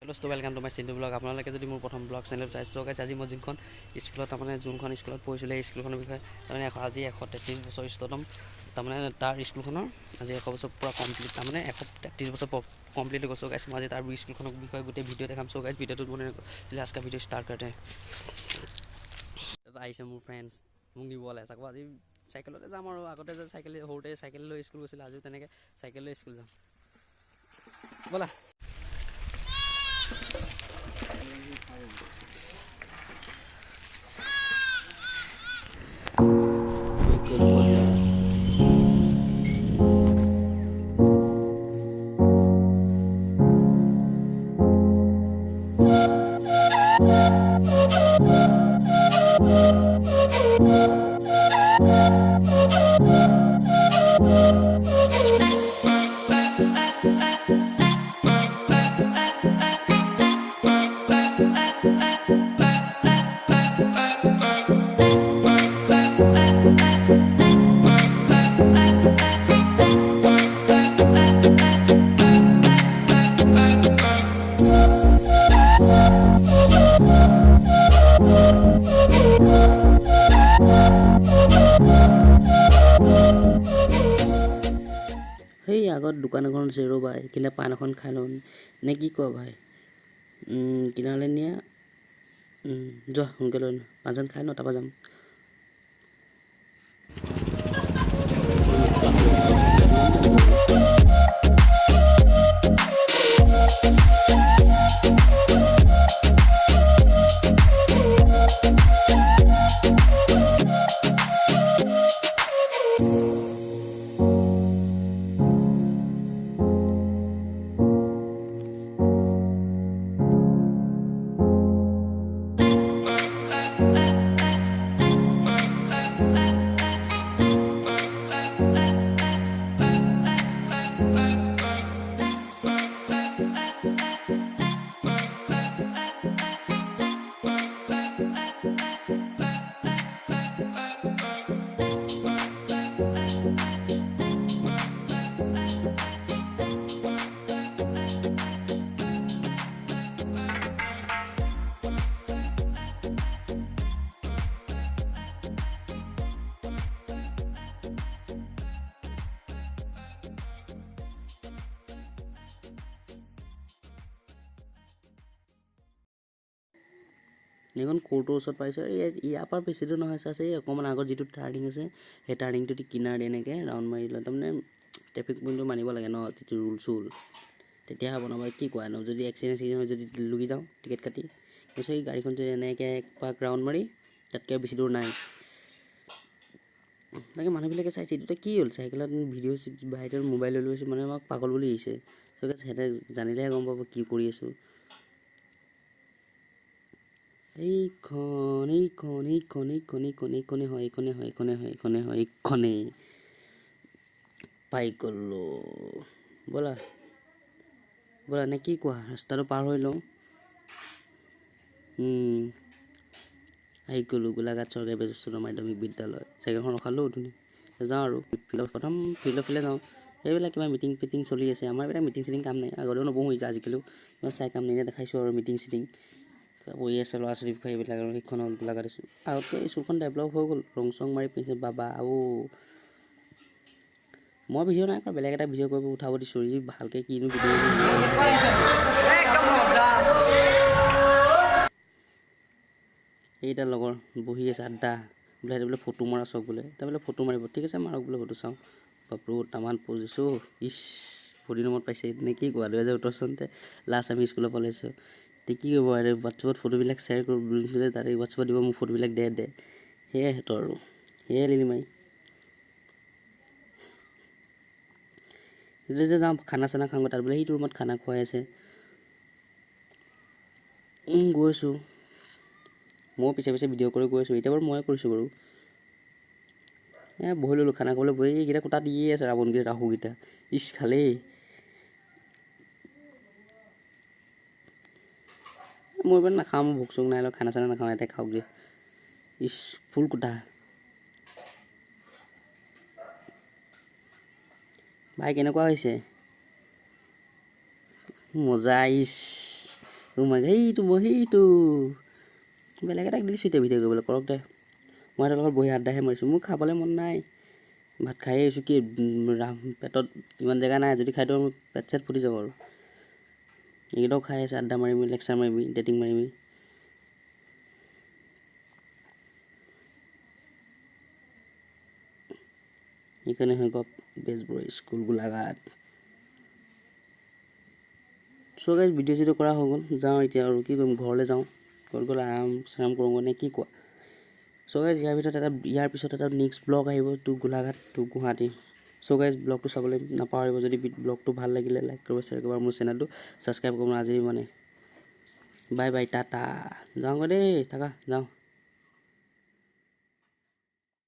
welcome to my Sindhu blog आपलोके जो मोर प्रथम ब्लॉग चैनल चाइसे सो गाइस आज मैं जोन स्कूल जोन स्कूल पढ़ी स्कूल विषय तमाने आज 133 बছर स्तम तमाने तार स्कूल आज 100 बছर पूरा कमप्लीट तमाने 133 बছर कमप्लीट हो सो गाइस मैं तार स्कूल विषय गोटे भिडिओ देखाम सो गाइस भिडिओ बने आज का भिडिओ स्टार्ट करते हैं आइसे मोर फ्रेंड्स मुक निबले ताको आज साइकेलते जाम और आगते साइकेल सरुते साइकेल लो स्कूल गइसिल आज तनेके साइकेल लो स्कूल जाम बोला आगत दुकान एन से रो भाई कि पान एन खाई लो ने कि क भाई किनारे निया जो सोनके पाँचन खाई न तब जाम এখন কোৰ্টৰ ওচৰত পাইছো ইয়াৰ পৰা বেছি দূৰ নহয় আছে অকমান আগত যেটো টাৰ্নিং আছে সেই টাৰ্নিংটো কিনাৰ এনেকে ৰাউন্ড মাৰি লয় তাৰমানে ট্ৰাফিক পইণ্টটো মানিব লাগে ন যেটো ৰুল তেতিয়া হ'ব নহয় কি কোৱা ন যদি এক্সিডেন্ট হয় যদি লুগি যাও টিকেট কাটি কৈছো এই গাড়ীখন যে এনেকে এক পাক ৰাউন্ড মাৰি তাতকে বেছি দূৰ নাই তাকে মানুহবিলাকে চাইছে এটা কি হ'ল সাইকেলত ভিডিও ভাইৰাল মোবাইল লৈ লৈছে মানে আমাক পাগল বুলি আহিছে সো সেটা জানিলে গম পাব কি কৰি আছো এইখনে পাই গলো বলা বলা নে কি কোৱা ৰাস্তাটো পাৰ হৈ লওঁ আহি গলো গোলাঘাট চৰকাৰী বেজুস্থ মাধ্যমিক বিদ্যালয় চাইকেলখন ৰখালো ধুনি যাওঁ আৰু প্ৰথম ফিল্ডফালে যাওঁ এইবিলাক কিবা মিটিং চলি আছে আমাৰ এটা মিটিং কাম নাই আগতেও নবহো আজিকালিও চাই কাম নাই দেখাইছো আৰু মিটিং বহি আছে ল'ৰা ছোৱালী এইবিলাক আৰু সেইখন গোলাঘাট দিছোঁ আগতকৈ স্কুলখন ডেভেলপ হৈ গ'ল ৰং চং মাৰি পিছে বাবা আৰু মই ভিডিঅ' নাই কৰা বেলেগ এটা ভিডিঅ' কৰিব উঠাব দিছোঁ ভালকৈ কিনো ভিডিঅ' এইটা লগৰ বহি আছে আড্ডা বোলে ফটো মৰা চক বোলে বোলে ফটো মাৰিব ঠিক আছে মাৰক বোলে ফটো চাওঁ বাপৰো তামান পজিছোঁ ইছ ফটো নম্বৰত পাইছে নে কি কোৱা 2018 চনতে লাষ্ট আমি স্কুলত পলাইছোঁ কি কৰিব আৰু হোৱাটছএপত ফটোবিলাক শ্বেয়াৰ কৰিবলৈ তাৰে হোৱাটছএপত দিব মোক ফটোবিলাক দে সেয়ে হেতৰ আৰু সেয়ে লিলিমাই যে যাওঁ খানা চানা খাওঁ তাৰ বোলে সেইটো ৰুমত খানা খুৱাই আছে গৈছোঁ মই পিছে ভিডিঅ' কৰি গৈছোঁ এতিয়া বাৰু মই কৰিছোঁ বাৰু বহি ল'লোঁ খানা খাবলৈ বহি এইকেইটা কোটা দিয়ে আছে ৰাৱণগিৰি ৰাহুকেইটা ইছ খালেই মই ইমান নাখাওঁ ভোক চোক নাই খানা চানা নাখাওঁ এটা খাওক দে ইছ ফুল কোটা ভাই কেনেকুৱা হৈছে মজা ইছ সেইটো বেলেগ এটাক দিছোঁ এতিয়া ভিডিঅ' কৰিবলৈ কৰক দে মই তাৰ লগত বহি আড্ডাহে মাৰিছোঁ মোৰ খাবলৈ মন নাই ভাত খাই আহিছোঁ কি পেটত ইমান জেগা নাই যদি খাই দিওঁ মোৰ পেট চেট ফুটি যাব আৰু এইকেইটাও খাই আছে আড্ডা মাৰিবি লেকচাৰ মাৰিবি ডেটিং মাৰিবি এইকাৰণে হৈ গ'ল বেজবৰুৱা স্কুল গোলাঘাট চ' গাইজ ভিডিঅ' চিডিঅ' কৰা হৈ গ'ল যাওঁ এতিয়া আৰু কি কৰিম ঘৰলৈ যাওঁ ঘৰত গ'লে আৰাম চাৰাম কৰোঁগৈ নে কি কোৱা চ' গাইজ ইয়াৰ পিছত এটা নেক্সট ব্লগ আহিব টু গোলাঘাট টু গুৱাহাটী চ' গাইজ ব্লগটো চাবলৈ নাপাহৰিব যদি ব্লগটো ভাল লাগিলে লাইক কৰিব শ্বেয়াৰ কৰিব মোৰ চেনেলটো ছাবস্ক্ৰাইব কৰিব আজি মানে বাই বাই টাটা যাওঁগৈ দেই থাকা যাওঁ